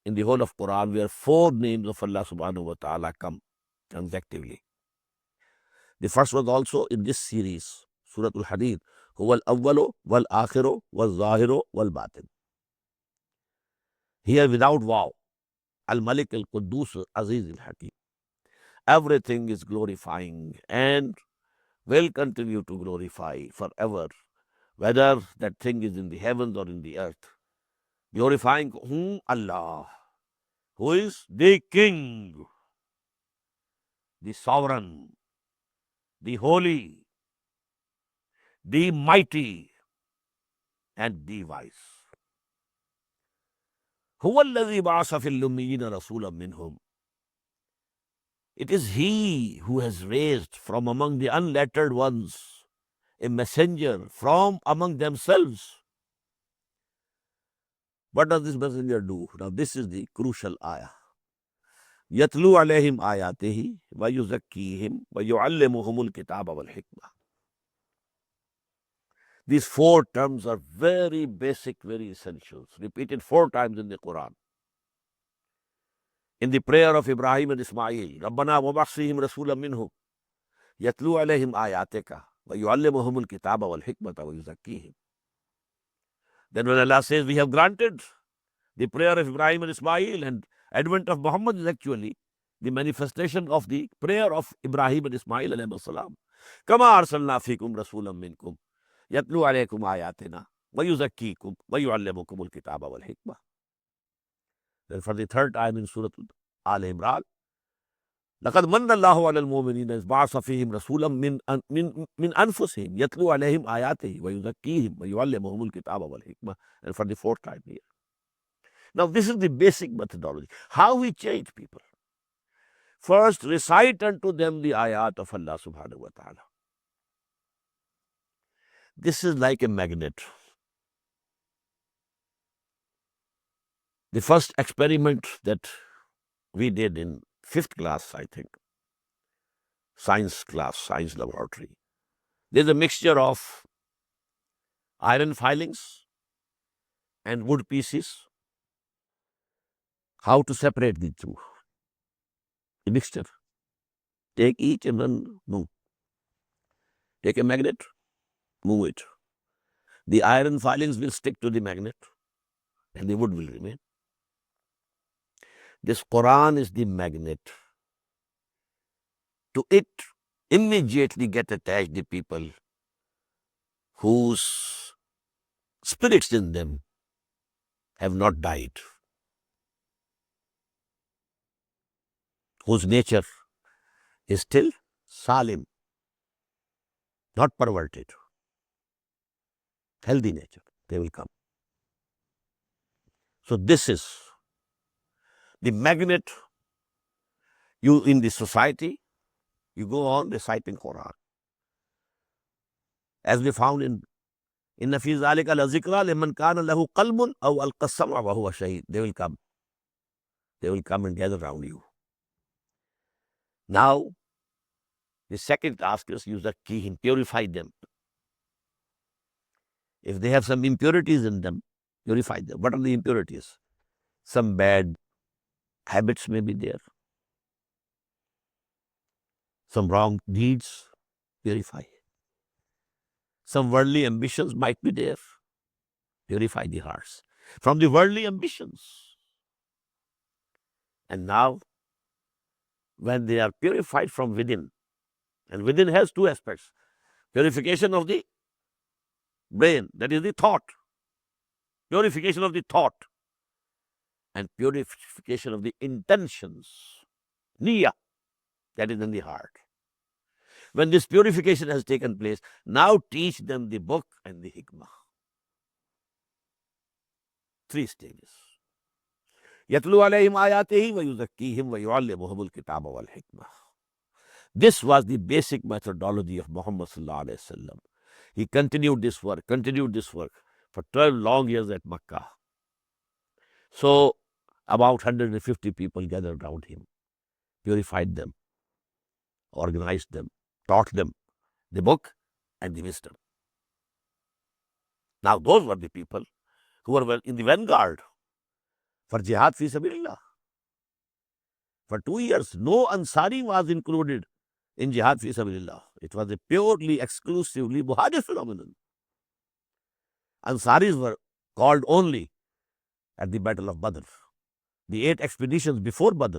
in the whole of Quran where four names of Allah subhanahu wa ta'ala come consecutively. The first was also in this series, Surah Al-Hadid. Huwa al-awwalu wal-akhiru wal-zahiru wal-batin. Here without wow. Al-Malik al-Quddus al-Aziz al-Hakim. Everything is glorifying and will continue to glorify forever, whether that thing is in the heavens or in the earth. Glorifying whom? Allah, who is the King, the Sovereign, the Holy, the Mighty, and the Wise. هو الذي بعث في الأميين رسولا منهم. It is He who has raised from among the unlettered ones a messenger from among themselves. What does this messenger do? Now this is the crucial ayah. يَتْلُو عَلَيْهِمْ آيَاتِهِ وَيُزَكِّيهِمْ وَيُعَلِّمُهُمُ الْكِتَابَ وَالْحِكْمَةَ. These 4 terms are very basic, very essential, repeated 4 times in the Quran. In the prayer of Ibrahim and Ismail, Rabbana wa ba'athihim rasulan minhum yatlu alayhim ayatika wa yu'allimuhumul kitaba wal hikmata wa yuzakkihim. Then when Allah says, we have granted the prayer of Ibrahim and Ismail, and advent of Muhammad is actually the manifestation of the prayer of Ibrahim and Ismail alayhi salam. Kama arsalna fikum rasulan minkum yatlu alaykum ayatina wa yuzakkikum wa yu'allimukumul kitaba wal hikmah. Then for the 3rd time in Surah Al-Imran, لقد من الله على المؤمنين إذ بعث فيهم رسولا من أنفسهم يتلو عليهم آياته ويزكيهم ويعلمهم الكتاب والحكمة. And for the 4th time here. Now this is the basic methodology. How we change people. First, recite unto them the ayat of Allah subhanahu wa ta'ala. This is like a magnet. The first experiment that we did in 5th class, I think, science class, science laboratory, there's a mixture of iron filings and wood pieces. How to separate the two? The mixture. Take each and then move. Take a magnet, move it. The iron filings will stick to the magnet and the wood will remain. This Quran is the magnet. To it immediately get attached the people whose spirits in them have not died, whose nature is still salim, not perverted, healthy nature. They will come. So this is the magnet. You in the society, you go on reciting Quran. As we found in Inna fi zalika la zikra liman kana lahu qalbun aw alqa as-sam'a wa huwa shahid. They will come. They will come and gather around you. Now, the second task is yuzakkihim, purify them. If they have some impurities in them, purify them. What are the impurities? Some bad habits may be there. Some wrong deeds, purify. Some worldly ambitions might be there. Purify the hearts from the worldly ambitions. And now, when they are purified from within, and within has 2 aspects. Purification of the brain, that is the thought. Purification of the thought. And purification of the intentions. Niyya, that is in the heart. When this purification has taken place, now teach them the book and the hikmah. 3 stages. Yatlu alayhim ayatihi wa yuzakkihim wa yu'allimuhumul kitaba wal hikmah. This was the basic methodology of Muhammad sallallahu alaihi wasallam. He continued this work for 12 long years at Makkah. So about 150 people gathered around him, purified them, organized them, taught them the book and the wisdom. Now those were the people who were in the vanguard for jihad fi sabilillah. For 2 years, no Ansari was included in jihad fi sabilillah. It was a purely, exclusively Muhajir phenomenon. Ansaris were called only at the Battle of Badr. The 8 expeditions before Badr,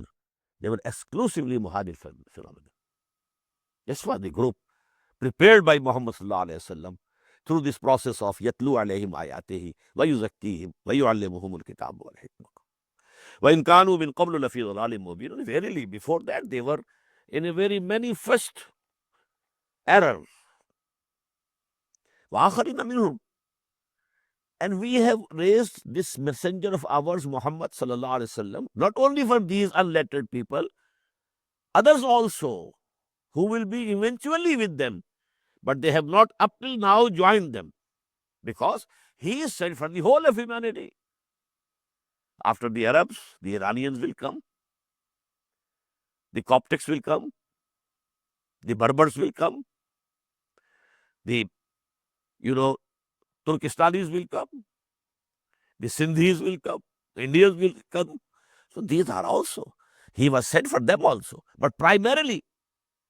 they were exclusively Muhajir phenomenon. This was the group prepared by Muhammad sallallahu alaihi wasallam through this process of yatlu alayhim ayatihi wa yuzakkihim wa yu'allimuhumul kitaba wal hikmah. Wa in kanu min qablu lafi dhalalin mubin. Verily, before that they were in a very manifest error. Wa akharina minhum. And we have raised this messenger of ours, Muhammad sallallahu alaihi wasallam, not only for these unlettered people, others also, who will be eventually with them, but they have not up till now joined them, because he is sent for the whole of humanity. After the Arabs, the Iranians will come, the Coptics will come, the Berbers will come, the Turkistanis will come, the Sindhis will come, the Indians will come. So these are also, he was sent for them also. But primarily,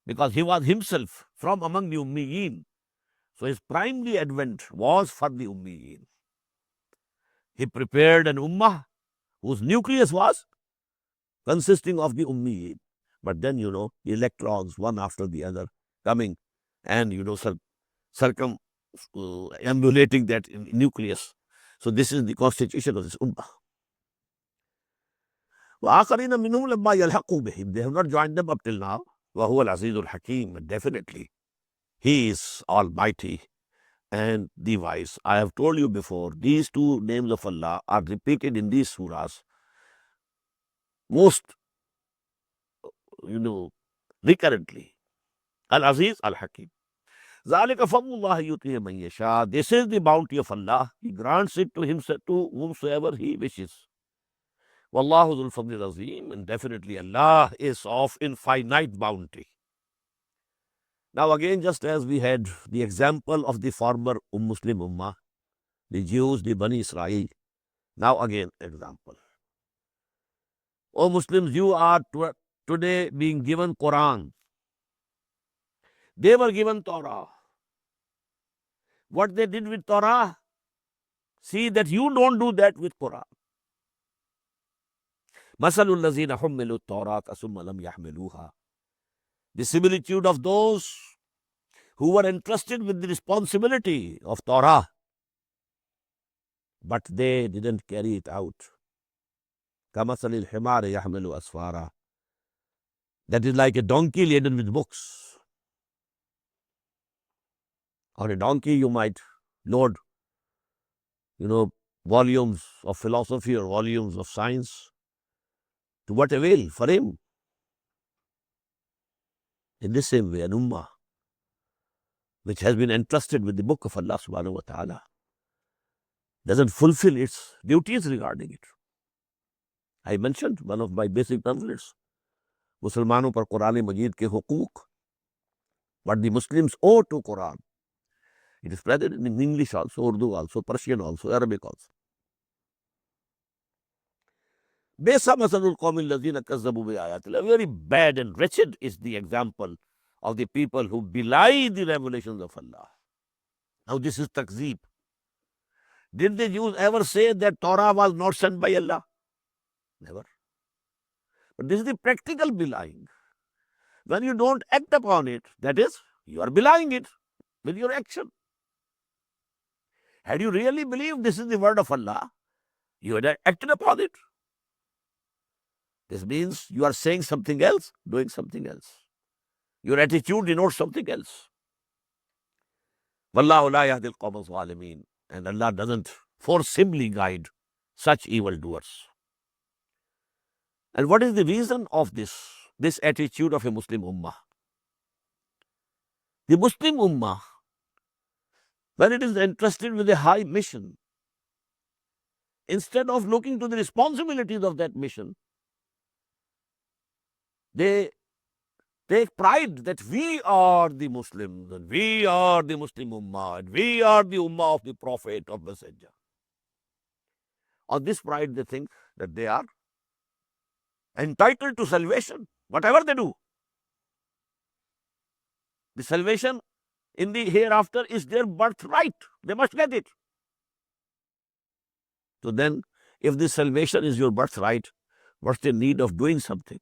because he was himself from among the Ummiyeen, so his primary advent was for the Ummiyeen. He prepared an Ummah whose nucleus was consisting of the Ummiyeen. But then, electrons, one after the other, coming and, emulating that nucleus. So this is the constitution of this Ummah. وآخرين منهم لما يلحقوا بهم. They have not joined them up till now. وهو العزيز الحكيم. Definitely, he is almighty and the wise. I have told you before, these two names of Allah are repeated in these surahs most, recurrently. Al-Aziz, Al-Hakim. ذَلِكَ فَضْلُ اللَّهِ يُؤْتِيهِ مَن يَشَاءُ. This is the bounty of Allah. He grants it to himself, to whomsoever he wishes. Wallahu dhul fadlil azim. And definitely Allah is of infinite bounty. Now again, just as we had the example of the former Muslim Ummah, the Jews, the Bani Israel, now again example. O Muslims, you are today being given Quran. They were given Torah. What they did with Torah, see that you don't do that with Quran. مَثَلُ الَّذِينَ حُمِّلُوا التَّوْرَاةَ ثُمَّ لَمْ يَحْمِلُوهَا. The similitude of those who were entrusted with the responsibility of Torah, but they didn't carry it out. كَمَثَلِ الْحِمَارِ يَحْمِلُ أَسْفَارًا. That is like a donkey laden with books. On a donkey you might load, volumes of philosophy or volumes of science. To what avail for him? In the same way, an ummah which has been entrusted with the book of Allah subhanahu wa ta'ala doesn't fulfill its duties regarding it. I mentioned one of my basic pamphlets, Muslimanon par Quran Majid ke hukuk, what the Muslims owe to Quran. It is present in English also, Urdu also, Persian also, Arabic also. Very bad and wretched is the example of the people who belie the revelations of Allah. Now this is takzeeb. Did the Jews ever say that Torah was not sent by Allah? Never. But this is the practical belying. When you don't act upon it, that is, you are belying it with your action. Had you really believed this is the word of Allah, you had acted upon it. This means you are saying something else, doing something else. Your attitude denotes something else. Wallahu la yahdil qawma zalimin. And Allah doesn't forcibly guide such evildoers. And what is the reason of this attitude of a Muslim Ummah? The Muslim Ummah, when it is entrusted with a high mission, instead of looking to the responsibilities of that mission, they take pride that we are the Muslims, and we are the Muslim Ummah, and we are the Ummah of the Prophet, of Messenger. On this pride, they think that they are entitled to salvation, whatever they do. The salvation in the hereafter is their birthright. They must get it. So then, if this salvation is your birthright, what's the need of doing something?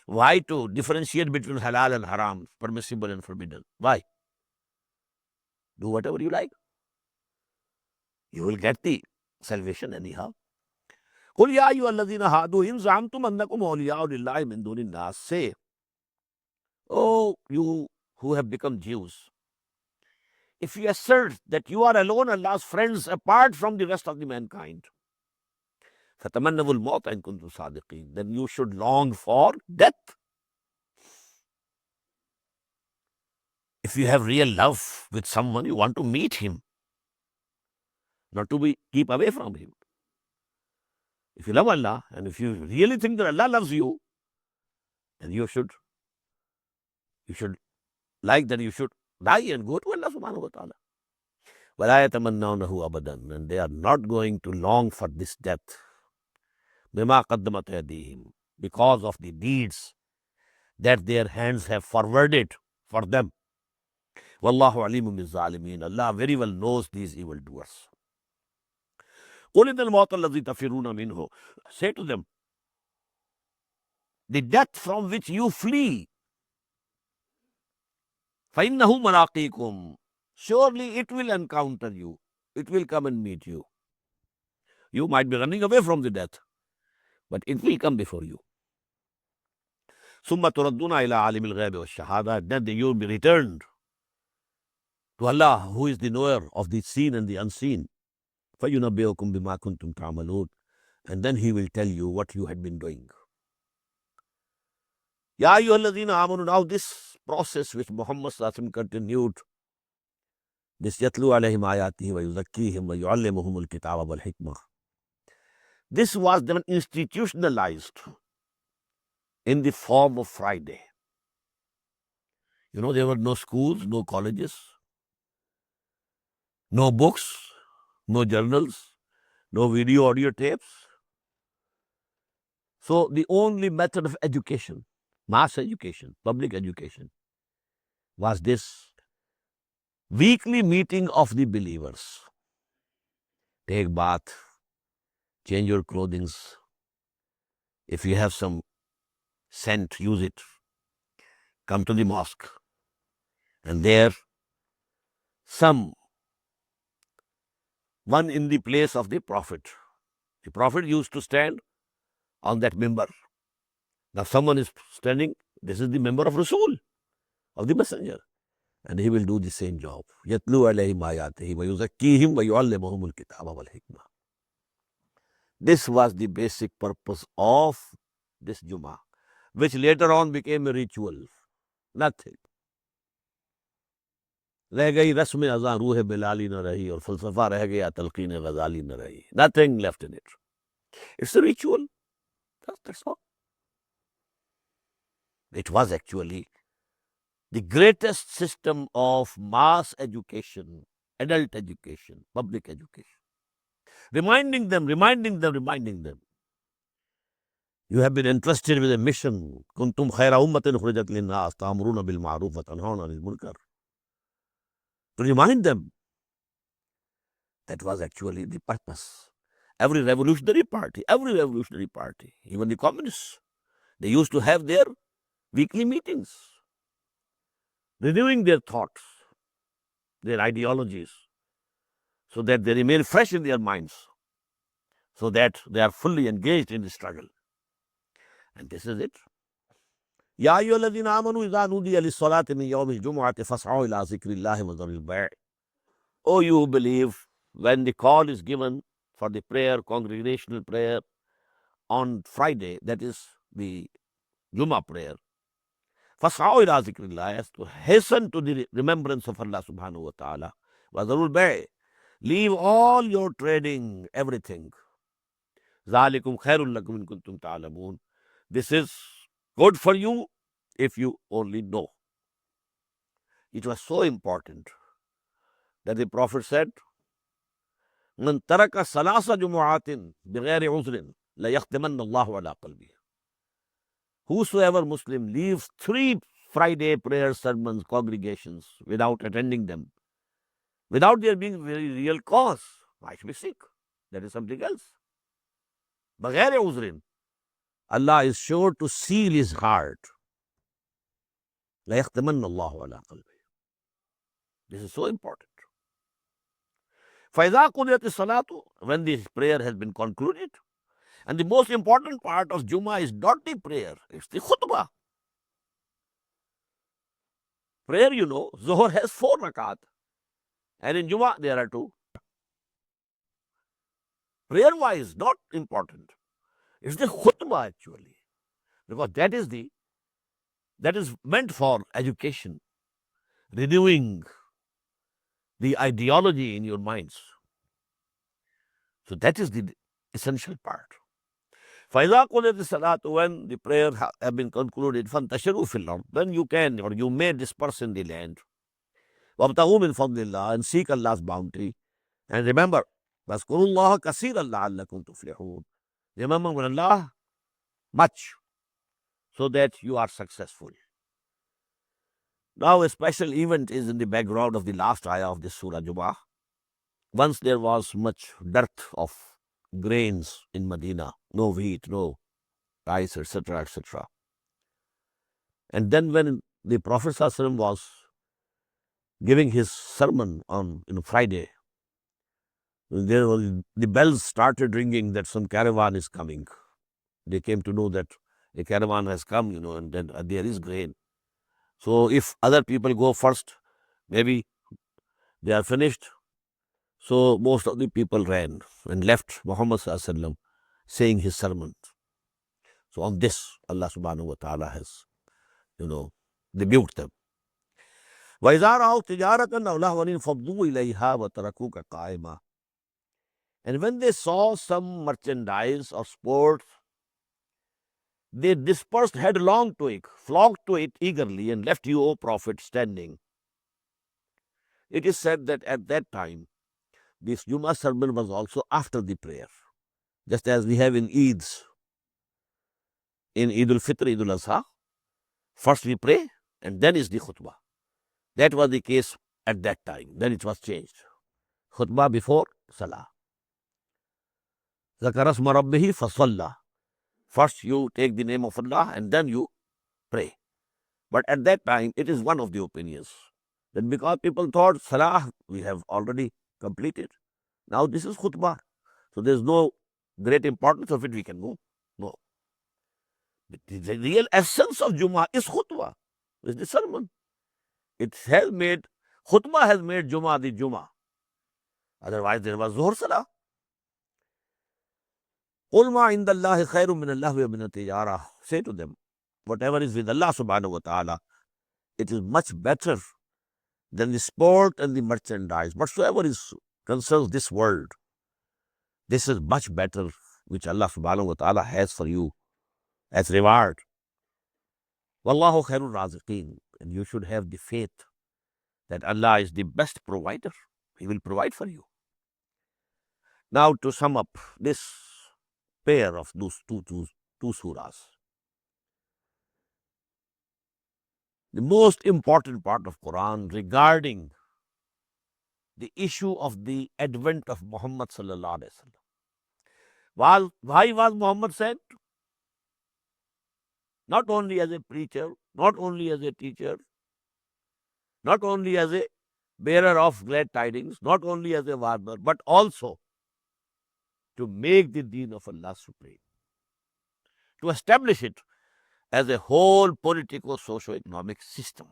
Why to differentiate between halal and haram, permissible and forbidden? Why? Do whatever you like. You will get the salvation anyhow. قُلْ يَا أَيُّهَا الَّذِينَ هَادُوا إِنْ زَعَمْتُمْ أَنَّكُمْ أَوْلِيَاءُ لِلَّهِ مِنْ دُونِ النَّاسِ. Say, oh, you who have become Jews, if you assert that you are alone Allah's friends apart from the rest of the mankind, فَتَمَنَّوُا الْمَوْتَ إِن كُنتُمْ صَادِقِينَ. Then you should long for death. If you have real love with someone, you want to meet him, not to keep away from him. If you love Allah, and if you really think that Allah loves you, then you should like that you should die and go to Allah subhanahu wa ta'ala. وَلَا يَتَمَنَّوْنَهُ أَبَدًا, and they are not going to long for this death. بِمَا قَدَّمَتْ أَيْدِيهِمْ, because of the deeds that their hands have forwarded for them. وَاللَّهُ عَلِيمٌ بِالظَّالِمِينَ, Allah very well knows these evildoers. قُلْ إِنَّ الْمَوْتَ الَّذِي تَفِرُّونَ مِنْهُ, say to them, the death from which you flee, فَإِنَّهُ مَلَاقِيكُمْ, surely it will encounter you. It will come and meet you. You might be running away from the death, but it will come before you. ثُمَّ تُرَدُّونَ إِلَىٰ عَالِمِ الْغَيْبِ وَالشَّهَادَةِ, then you will be returned to Allah, who is the knower of the seen and the unseen. فَيُنَبِّئُكُم بِمَا كُنتُمْ تَعْمَلُونَ, and then He will tell you what you had been doing. Ya ayyuhalladhina amanu, now this process which Muhammad sallallahu alaihi wasallam continued, this yatlu alayhim ayatihi wa yuzakkihim wa yu'allimuhumul kitaba wal hikmah, this was then institutionalized in the form of Friday. You know, there were no schools, no colleges, no books, no journals, no video audio tapes. So the only method of education, mass education, public education, was this weekly meeting of the believers. Take bath, change your clothing. If you have some scent, use it. Come to the mosque. And there, one in the place of the Prophet. The Prophet used to stand on that member. Now someone is standing, this is the member of Rasul, of the Messenger. And he will do the same job. يَتْلُو عَلَيْهِمْ آيَاتِهِ وَيُزَكِّيهِمْ وَيُعَلِّمُهُمُ الْكِتَابَ وَالْحِكْمَةَ. This was the basic purpose of this Jummah, which later on became a ritual. Nothing. रह गई रस्म अज़ां रूह Bilali न रही और फलसफा रह गया तलकीन गजाली न रही. Nothing left in it. It's a ritual. That's all. It was actually the greatest system of mass education, adult education, public education. Reminding them. You have been entrusted with a mission. كنتم خير أمة أخرجت للناس تأمرون بالمعروف وتنهون عن المنكر. To remind them. That was actually the purpose. Every revolutionary party, even the communists, they used to have their weekly meetings, renewing their thoughts, their ideologies, so that they remain fresh in their minds, so that they are fully engaged in the struggle. And this is it. Ya ayyuhalladhina amanu idha nudiya lis-salati min yawmil jumu'ati fas'au ila zikrillahi wa dharil bay'. Oh, you who believe, when the call is given for the prayer, congregational prayer on Friday, that is the Jummah prayer, fas'au ila zikrillah, has to hasten to the remembrance of Allah subhanahu wa ta'ala. Wa dharul bay', leave all your trading, everything. ذَلِكُمْ خَيْرٌ لَكُمْ إِن كُنتُمْ تَعْلَمُونَ. This is good for you if you only know. It was so important that the Prophet said, مَنْ تَرَكَ ثَلَاثَ جُمُعَاتٍ بِغَيْرِ عُذْرٍ لَيَخْتِمَنَّ اللَّهُ عَلَىٰ قَلْبِهِ. Whosoever Muslim leaves 3 Friday prayer sermons, congregations, without attending them, without there being very real cause, might be sick. That is something else. بغير عذر, Allah is sure to seal his heart. لا يختمن الله على قلبه. This is so important. فإذا قضيت الصلاة, when the prayer has been concluded, and the most important part of Jummah is not the prayer, it's the khutbah. Prayer, you know, Zohar has 4 rakat, and in Jummah there are 2. Prayer-wise, not important. It's the khutbah actually, because that is meant for education, renewing the ideology in your minds. So that is the essential part. فَإِذَا قُضِيَتِ الصَّلَاةُ, when the prayer have been concluded, فَانْتَشِرُوا فِي الْأَرْضِ, then you can or you may disperse in the land. وَابْتَغُوا مِنْ فَضْلِ اللَّهِ, and seek Allah's bounty. And remember, وَاذْكُرُوا اللَّهَ كَثِيرًا لَعَلَّكُمْ تُفْلِحُونَ. Remember Allah much so that you are successful. Now a special event is in the background of the last ayah of this Surah Jumu'ah. Once there was much dearth of grains in Medina, no wheat, no rice, etc., etc. And then when the Prophet ﷺ was giving his sermon on Friday, the bells started ringing that some caravan is coming. They came to know that a caravan has come, and then there is grain. So if other people go first, maybe they are finished. So most of the people ran and left Muhammad ﷺ saying his sermon. So on this, Allah subhanahu wa ta'ala has, rebuked them. وَإِذَا رَأَوْا تِجَارَةً أَوْ لَهْوًا انفَضُّوا إِلَيْهَا وَتَرَكُوكَ قَائِمًا. And when they saw some merchandise or sport, they dispersed headlong to it, flocked to it eagerly, and left you, O Prophet, standing. It is said that at that time, this Jummah sermon was also after the prayer, just as we have in Eids. In Eid al-Fitr, Eid al-Adha, first we pray and then is the khutbah. That was the case at that time. Then it was changed. Khutbah before Salah. ذَكَرَ اسْمَ رَبِّهِ فَصَلَّى. First you take the name of Allah and then you pray. But at that time, it is one of the opinions that because people thought Salah we have already completed, now this is khutbah. So there is no great importance of it, we can go. No. The real essence of Jummah is khutbah, is the sermon. Khutbah has made Jummah the Jummah. Otherwise, there was Zuhr Salah. قُلْ مَا عِنْدَ اللَّهِ خَيْرٌ مِّنَ اللَّهْوِ وَمِنَ التِّجَارَةِ. Say to them, whatever is with Allah subhanahu wa ta'ala, it is much better than the sport and the merchandise. Whatsoever concerns this world, this is much better, which Allah subhanahu wa ta'ala has for you as reward. Wallahu khairur raziqeen. And you should have the faith that Allah is the best provider. He will provide for you. Now to sum up this pair of those two surahs. The most important part of Quran regarding the issue of the advent of Muhammad sallallahu alaihi wasallam. Why was Muhammad sent? Not only as a preacher, not only as a teacher, not only as a bearer of glad tidings, not only as a warner, but also to make the deen of Allah supreme, to establish it as a whole political, socio-economic system.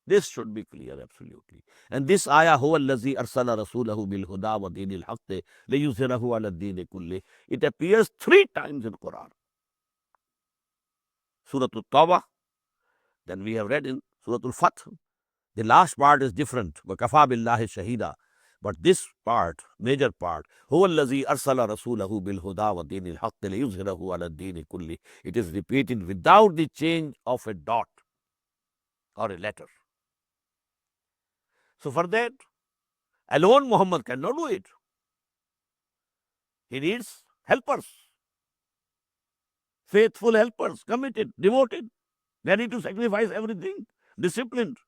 This should be clear, absolutely. And this ayah, هُوَ الَّذِي أَرْسَلَ رَسُولَهُ بِالْهُدَى وَدِينِ الْحَقِّ لِيُظْهِرَهُ عَلَى الدِّينِ كُلِّهِ. It appears 3 times in Quran. Surah At-Tawbah, then we have read in Surah Al-Fath. The last part is different. وَكَفَى بِاللَّهِ شَهِيدًا. But this part, major part, هُوَ الَّذِي أَرْسَلَ رَسُولَهُ بِالْهُدَى وَدِينِ الْحَقِّ لِيُظْهِرَهُ عَلَى الدِّينِ كُلِّهِ. It is repeated without the change of a dot or a letter. So for that, alone Muhammad cannot do it. He needs helpers, faithful helpers, committed, devoted, ready to sacrifice everything, disciplined,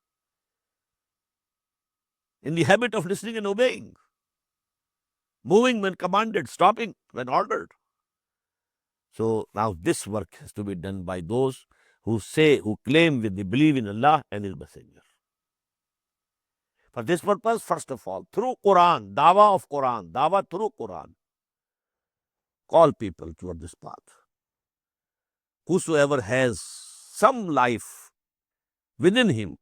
in the habit of listening and obeying, moving when commanded, stopping when ordered. So now this work has to be done by those who claim they believe in Allah and His Messenger. For this purpose, first of all, through Quran, dawah through Quran, call people toward this path. Whosoever has some life within him,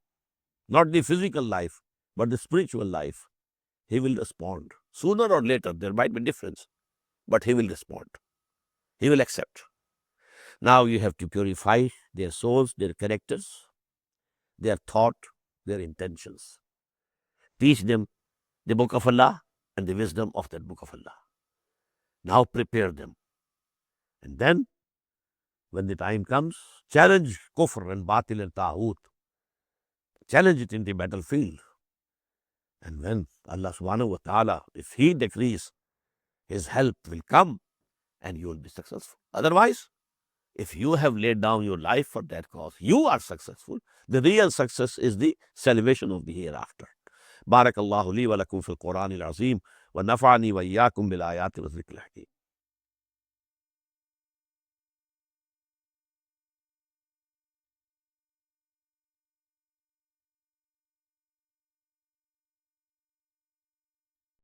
not the physical life, but the spiritual life, he will respond. Sooner or later, there might be difference, but he will respond. He will accept. Now you have to purify their souls, their characters, their thought, their intentions. Teach them the book of Allah and the wisdom of that book of Allah. Now prepare them. And then, when the time comes, challenge kufr and batil and ta'hut. challenge it in the battlefield. And when Allah subhanahu wa ta'ala, if He decrees, His help will come and you will be successful. Otherwise, if you have laid down your life for that cause, you are successful. The real success is the salvation of the hereafter. بارك الله لي ولكم في القرآن العظيم ونفعني وإياكم بالآيات والذكر الحكيم.